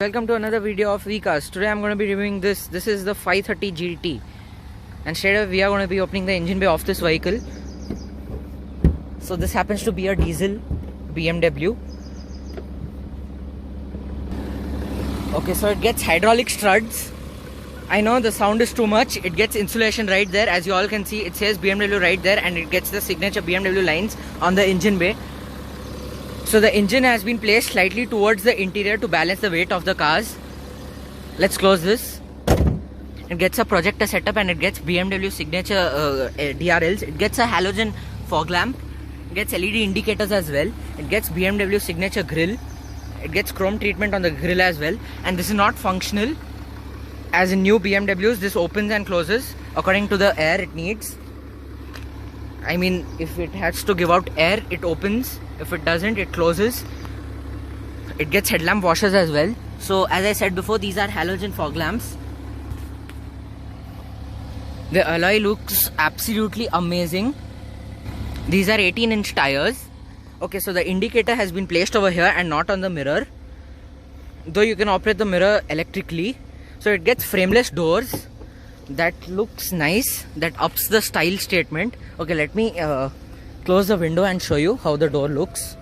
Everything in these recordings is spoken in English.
Welcome to another video of VCast. Today I'm going to be reviewing this. This is the 530 GT, and straight away we are going to be opening the engine bay of this vehicle. So this happens to be a diesel BMW. Okay, so it gets hydraulic struts. I know the sound is too much. It gets insulation right there. As you all can see, it says BMW right there, and it gets the signature BMW lines on the engine bay. So the engine has been placed slightly towards the interior to balance the weight of the cars. Let's close this. It gets a projector setup, and it gets BMW signature DRLs. It gets a halogen fog lamp. It gets LED indicators as well. It gets BMW signature grille. It gets chrome treatment on the grille as well. And this is not functional. As in new BMWs, this opens and closes according to the air it needs. I mean, if it has to give out air, it opens. If it doesn't, it closes. It gets headlamp washers as well. So as I said before, these are halogen fog lamps. The alloy looks absolutely amazing. These are 18-inch tires. Okay, so the indicator has been placed over here and not on the mirror, though you can operate the mirror electrically. So it gets frameless doors. That looks nice. That ups the style statement. Okay, let me close the window and show you how the door looks.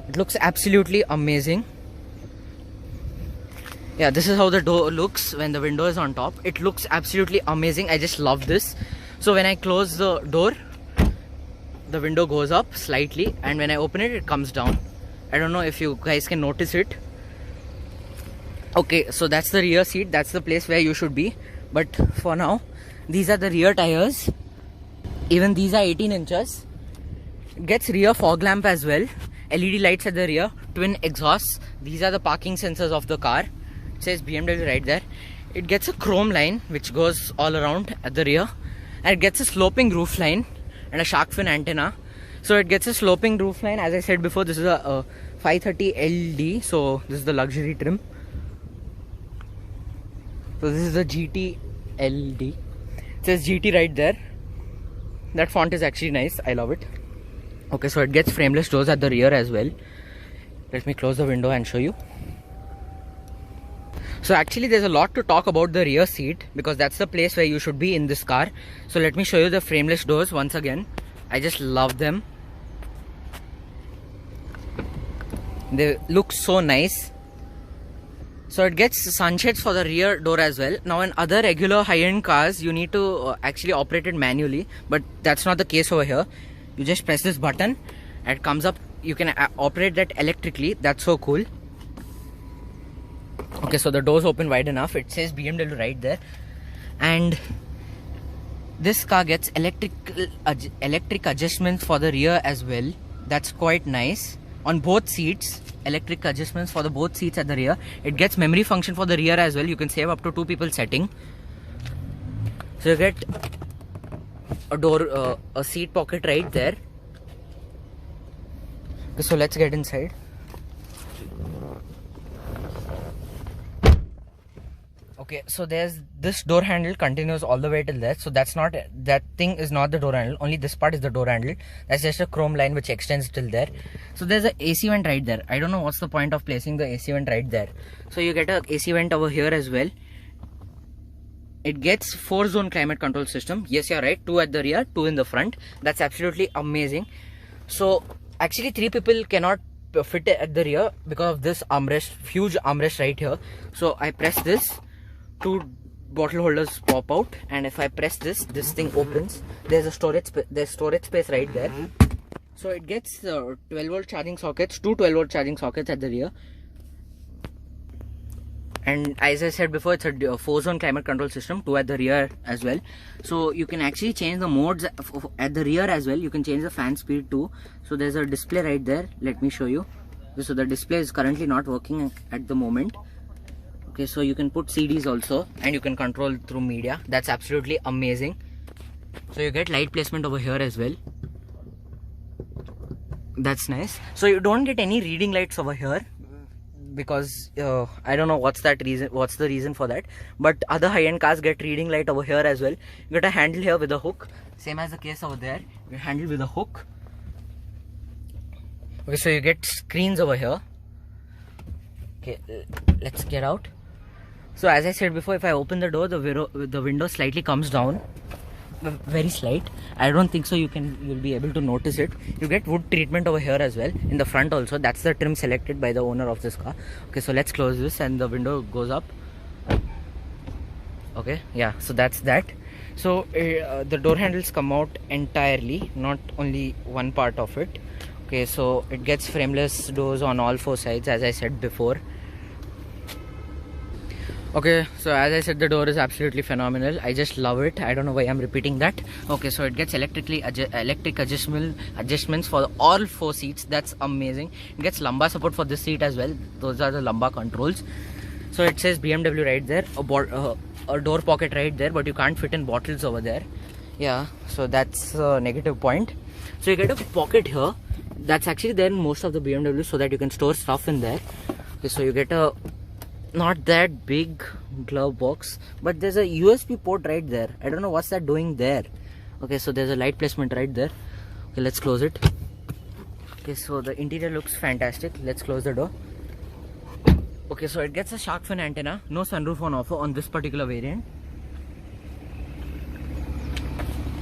It looks absolutely amazing. Yeah, this is how the door looks when the window is on top. It looks absolutely amazing. I just love this. So when I close the door, the window goes up slightly, and when I open it, it comes down. I don't know if you guys can notice it. Okay, so that's the rear seat. That's the place where you should be. But for now, these are the rear tires. Even these are 18 inches. It gets rear fog lamp as well. LED lights at the rear. Twin exhausts. These are the parking sensors of the car. It says BMW right there. It gets a chrome line which goes all around at the rear. And it gets a sloping roof line and a shark fin antenna. So it gets a sloping roof line. As I said before, this is a 530 LD. So this is the luxury trim. So this is the GT LD. It says GT right there. That font is actually nice. I love it. Okay, so it gets frameless doors at the rear as well. Let me close the window and show you. So actually there's a lot to talk about the rear seat, because that's the place where you should be in this car. So let me show you the frameless doors once again. I just love them. They look so nice. So it gets sunshades for the rear door as well. Now in other regular high-end cars, you need to actually operate it manually, but that's not the case over here. You just press this button and it comes up. You can operate that electrically. That's so cool. Okay, so the doors open wide enough. It says BMW right there. And this car gets electric adjustments for the rear as well. That's quite nice. On both seats, electric adjustments for the both seats at the rear. It gets memory function for the rear as well. You can save up to 2 people setting. So you get a door, a seat pocket right there. Okay, so let's get inside. Okay, so there's this door handle continues all the way till there. So that's not, that thing is not the door handle. Only this part is the door handle. That's just a chrome line which extends till there. So there's an AC vent right there. I don't know what's the point of placing the AC vent right there. So you get a AC vent over here as well. It gets 4-zone climate control system. Yes, you're right. 2 at the rear, 2 in the front. That's absolutely amazing. So actually 3 people cannot fit at the rear because of this armrest, huge armrest right here. So I press this. 2 bottle holders pop out, and if I press this thing opens. There's a storage space right there. So it gets 12-volt charging sockets, 2 12-volt charging sockets at the rear. And as I said before, it's a 4-zone climate control system, 2 at the rear as well. So you can actually change the modes at the rear as well. You can change the fan speed too. So there's a display right there. Let me show you. So the display is currently not working at the moment. Okay, so you can put CDs also, and you can control through media. That's absolutely amazing. So you get light placement over here as well. That's nice. So you don't get any reading lights over here because I don't know what's the reason for that, but other high-end cars get reading light over here as well. You get a handle here with a hook, same as the case over there. You handle with a hook. Okay, so you get screens over here. Okay, let's get out. So as I said before, if I open the door, the window slightly comes down, very slight. I don't think so you'll be able to notice it. You get wood treatment over here as well, in the front also. That's the trim selected by the owner of this car. Okay, so let's close this and the window goes up. Okay, yeah, so that's that. So the door handles come out entirely, not only one part of it. Okay, so it gets frameless doors on all four sides, as I said before. Okay, so as I said, the door is absolutely phenomenal. I just love it. I don't know why I'm repeating that. Okay, so it gets electric adjustments for all four seats. That's amazing. It gets lumbar support for this seat as well. Those are the lumbar controls. So it says BMW right there, a door pocket right there, but you can't fit in bottles over there. Yeah, so that's a negative point. So you get a pocket here. That's actually there in most of the BMW, so that you can store stuff in there. Okay, so you get a not that big glove box, but there's a USB port right there. I don't know what's that doing there. Okay, so there's a light placement right there. Okay, let's close it. Okay, so the interior looks fantastic. Let's close the door. Okay, so it gets a shark fin antenna. No sunroof on offer on this particular variant.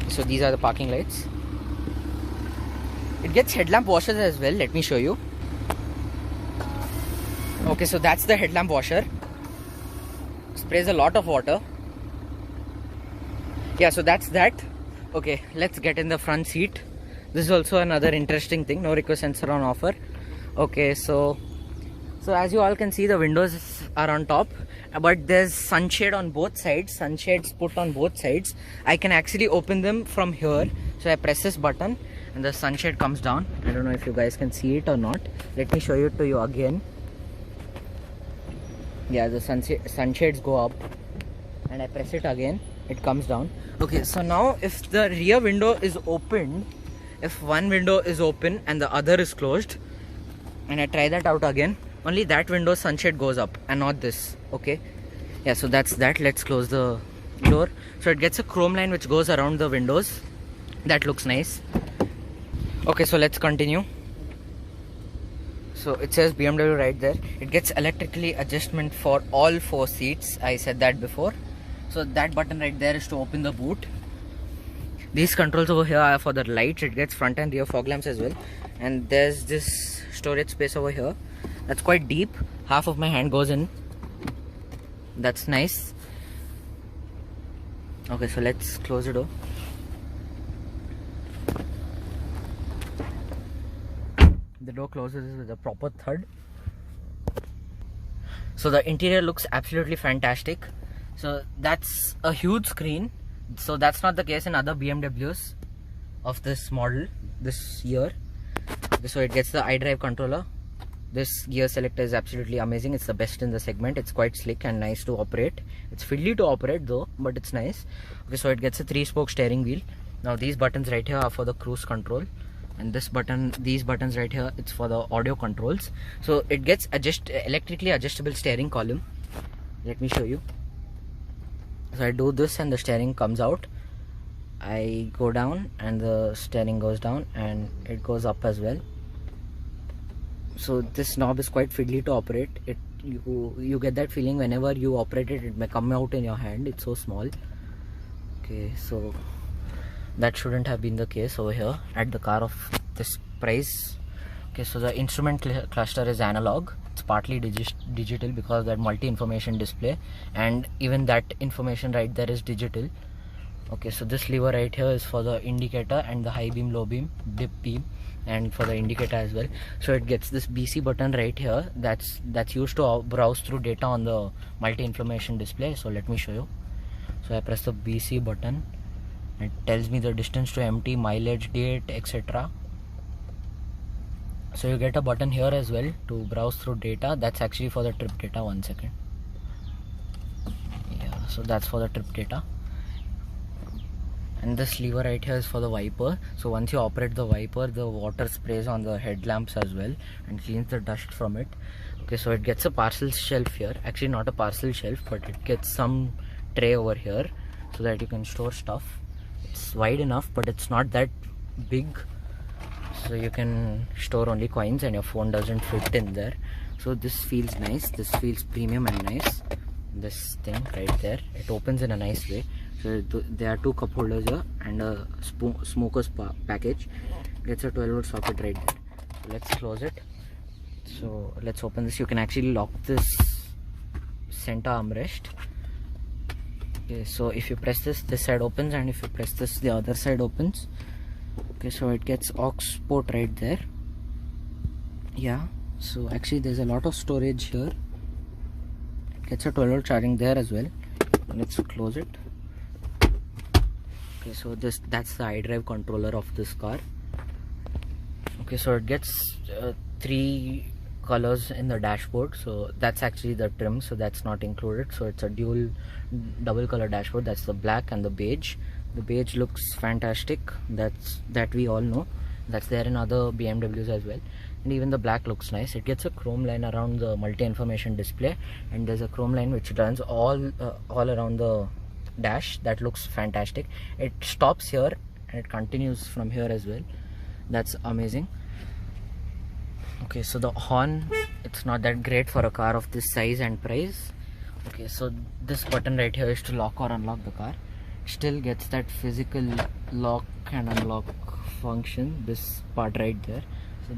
So these are the parking lights. It gets headlamp washers as well. Let me show you. Okay, so that's the headlamp washer. Sprays a lot of water. Yeah, so that's that. Okay, let's get in the front seat. This is also another interesting thing. No request sensor on offer. Okay, so as you all can see, the windows are on top, but there's sunshade on both sides. Sunshades put on both sides. I can actually open them from here. So I press this button and the sunshade comes down. I don't know if you guys can see it or not. Let me show it to you again. Yeah, the sunshades go up and I press it again, it comes down. Okay, so now if the rear window is opened, if one window is open and the other is closed, and I try that out again, only that window sunshade goes up and not this. Okay, yeah, so that's that. Let's close the door. So it gets a chrome line which goes around the windows. That looks nice. Okay, so let's continue. So it says BMW right there. It gets electrically adjustment for all four seats. I said that before. So that button right there is to open the boot. These controls over here are for the lights. It gets front and rear fog lamps as well. And there's this storage space over here. That's quite deep. Half of my hand goes in. That's nice. Okay, so let's close the door. The door closes with a proper thud. So the interior looks absolutely fantastic. So that's a huge screen. So that's not the case in other BMWs of this model this year. So it gets the iDrive controller. This gear selector is absolutely amazing. It's the best in the segment. It's quite slick and nice to operate. It's fiddly to operate though, but it's nice. Okay, so it gets a 3-spoke steering wheel. Now these buttons right here are for the cruise control. And these buttons right here, it's for the audio controls. So it gets electrically adjustable steering column. Let me show you. So I do this and the steering comes out. I go down and the steering goes down and it goes up as well. So this knob is quite fiddly to operate. You get that feeling whenever you operate it, it may come out in your hand. It's so small. Okay, so that shouldn't have been the case over here at the car of this price. Okay, so the instrument cluster is analog. It's partly digital because of that multi-information display, and even that information right there is digital. Okay, so this lever right here is for the indicator and the high beam, low beam, dip beam, and for the indicator as well. So it gets this BC button right here that's used to browse through data on the multi-information display. So let me show you. So I press the BC button. It tells me the distance to empty, mileage, date, etc. So you get a button here as well to browse through data. That's actually for the trip data. 1 second. Yeah, so that's for the trip data. And this lever right here is for the wiper. So once you operate the wiper, the water sprays on the headlamps as well and cleans the dust from it. Okay, so it gets a parcel shelf here. Actually not a parcel shelf, but it gets some tray over here so that you can store stuff. It's wide enough, but it's not that big, so you can store only coins and your phone doesn't fit in there. So this feels nice, this feels premium and nice. This thing right there, it opens in a nice way. So there are two cup holders here and a smoker's package. Gets a 12 volt socket right there. So let's close it. So let's open this. You can actually lock this center armrest. Okay, so if you press this side opens, and if you press this, the other side opens. Okay, so it gets aux port right there. Yeah, so actually there's a lot of storage here. It gets a 12 volt charging there as well. Let's close it. Okay, so that's the iDrive controller of this car. Okay, so it gets 3 colors in the dashboard, so that's actually the trim, so that's not included. So it's a double color dashboard. That's the black and the beige. The beige looks fantastic, that we all know. That's there in other BMWs as well. And even the black looks nice. It gets a chrome line around the multi-information display, and there's a chrome line which runs all around the dash. That looks fantastic. It stops here and it continues from here as well. That's amazing. Okay, so the horn, it's not that great for a car of this size and price. Okay, so this button right here is to lock or unlock the car. Still gets that physical lock and unlock function, this part right there. So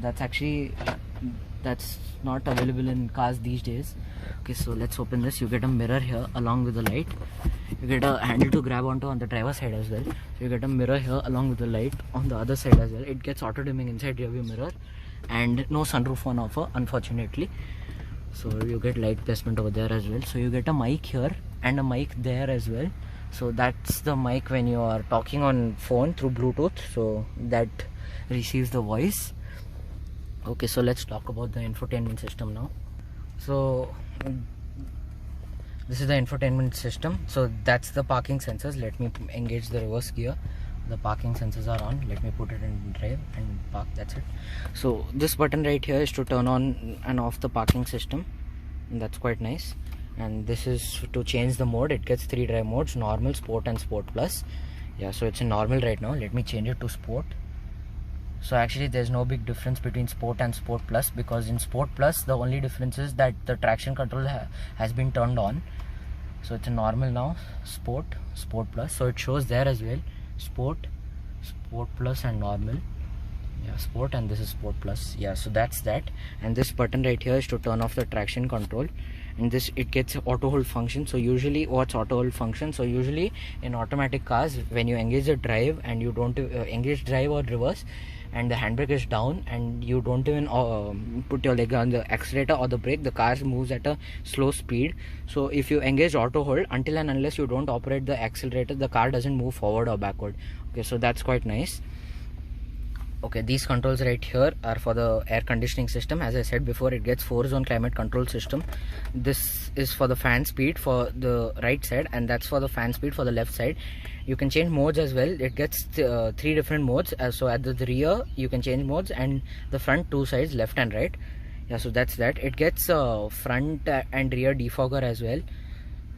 that's not available in cars these days. Okay, so let's open this. You get a mirror here along with the light. You get a handle to grab onto on the driver's side as well. So you get a mirror here along with the light on the other side as well. It gets auto dimming inside rear view mirror, and no sunroof on offer, unfortunately. So you get light placement over there as well. So you get a mic here and a mic there as well. So that's the mic when you are talking on phone through Bluetooth, so that receives the voice. Okay, so let's talk about the infotainment system now. So this is the infotainment system. So that's the parking sensors. Let me engage the reverse gear. The parking sensors are on. Let me put it in drive and park. That's it. So this button right here is to turn on and off the parking system, and that's quite nice. And this is to change the mode. It gets 3 drive modes: normal, sport and sport plus. Yeah, so it's in normal right now. Let me change it to sport. So actually there's no big difference between sport and sport plus, because in sport plus the only difference is that the traction control has been turned on. So it's a normal now, sport, sport plus. So it shows there as well, sport, sport plus and normal. Yeah, sport, and this is sport plus. Yeah, so that's that. And this button right here is to turn off the traction control, and this, it gets auto hold function. So usually, what's auto hold function? So usually in automatic cars, when you engage the drive and you don't engage drive or reverse, and the handbrake is down and you don't even put your leg on the accelerator or the brake, the car moves at a slow speed. So if you engage auto hold, until and unless you don't operate the accelerator, the car doesn't move forward or backward. Okay, so that's quite nice. Okay, these controls right here are for the air conditioning system. As I said before, it gets 4-zone climate control system. This is for the fan speed for the right side, and that's for the fan speed for the left side. You can change modes as well. It gets 3 different modes. So at the rear you can change modes, and the front 2 sides, left and right. Yeah, so that's that. It gets front and rear defogger as well.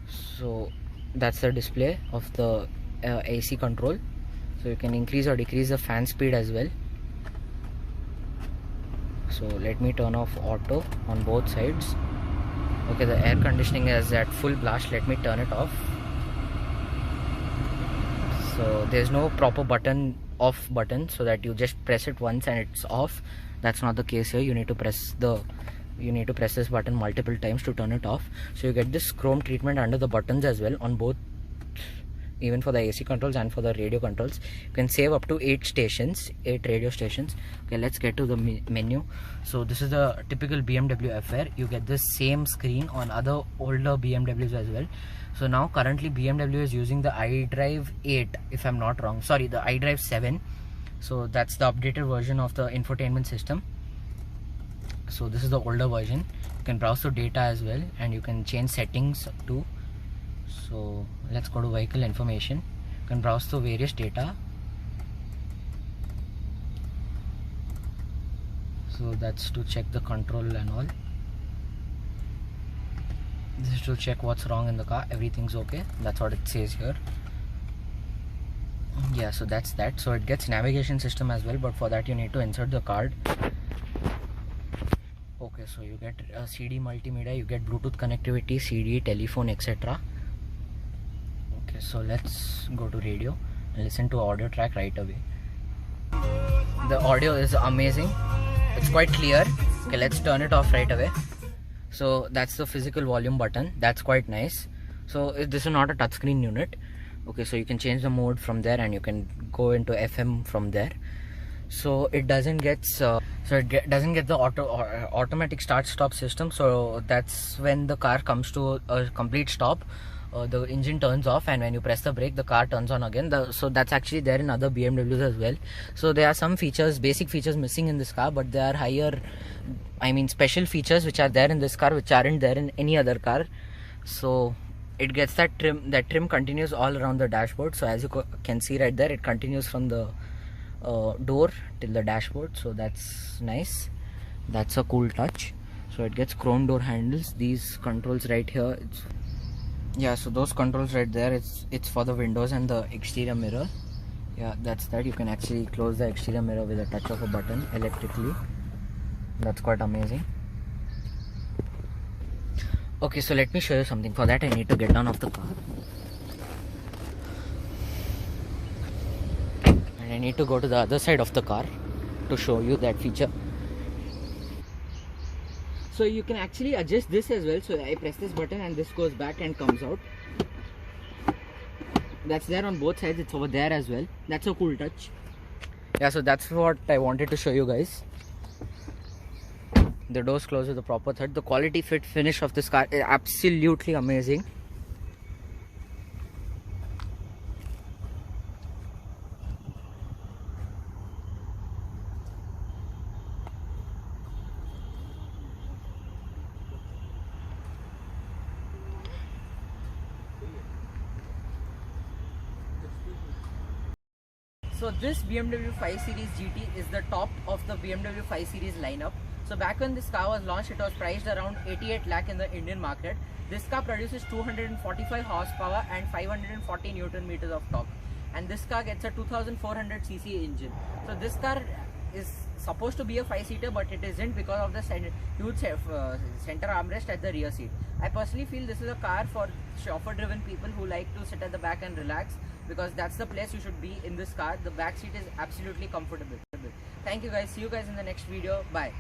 So that's the display of the AC control. So you can increase or decrease the fan speed as well. So let me turn off auto on both sides. Okay, the air conditioning is at full blast. Let me turn it off. So there's no proper off button, so that you just press it once and it's off. That's not the case here. You need to press this button multiple times to turn it off. So you get this chrome treatment under the buttons as well on both, even for the AC controls and for the radio controls. You can save up to 8 radio stations. Okay, let's get to the menu. So this is the typical BMW affair. You get the same screen on other older BMWs as well. So now currently BMW is using the iDrive 8, if I'm not wrong. Sorry, the iDrive 7. So that's the updated version of the infotainment system. So this is the older version. You can browse to data as well, and you can change settings too. So let's go to vehicle information. You can browse to various data. So that's to check the control and all. This is to check what's wrong in the car. Everything's okay. That's what it says here. Yeah, so that's that. So it gets navigation system as well, but for that you need to insert the card. Okay, so you get CD multimedia, you get Bluetooth connectivity, CD, telephone, etc. Okay, so let's go to radio and listen to audio track right away. The audio is amazing, it's quite clear. Okay, let's turn it off right away. So that's the physical volume button, that's quite nice. So this is not a touchscreen unit. Okay, so you can change the mode from there and you can go into FM from there. So it doesn't get doesn't get the automatic start stop system. So that's when the car comes to a complete stop, the engine turns off, and when you press the brake the car turns on again. So that's actually there in other BMWs as well. So there are some features, basic features missing in this car, but there are higher, I mean special features which are there in this car which aren't there in any other car. So it gets that trim continues all around the dashboard. So as you can see right there, it continues from the door till the dashboard. So that's nice, that's a cool touch. So it gets chrome door handles, these controls right here, yeah, so those controls right there, it's for the windows and the exterior mirror. Yeah, that's that. You can actually close the exterior mirror with a touch of a button electrically. That's quite amazing. Okay, so let me show you something. For that I need to get down off the car and I need to go to the other side of the car to show you that feature. So you can actually adjust this as well. So I press this button and this goes back and comes out. That's there on both sides, it's over there as well. That's a cool touch. Yeah, so that's what I wanted to show you guys. The doors close with a proper thud. The quality fit finish of this car is absolutely amazing. So this BMW 5 Series GT is the top of the BMW 5 Series lineup. So back when this car was launched, it was priced around 88 lakh in the Indian market. This car produces 245 horsepower and 540 Newton meters of torque. And this car gets a 2400cc engine. So this car is supposed to be a 5-seater, but it isn't because of the huge center armrest at the rear seat. I personally feel this is a car for chauffeur-driven people who like to sit at the back and relax, because that's the place you should be in this car. The back seat is absolutely comfortable. Thank you guys. See you guys in the next video. Bye.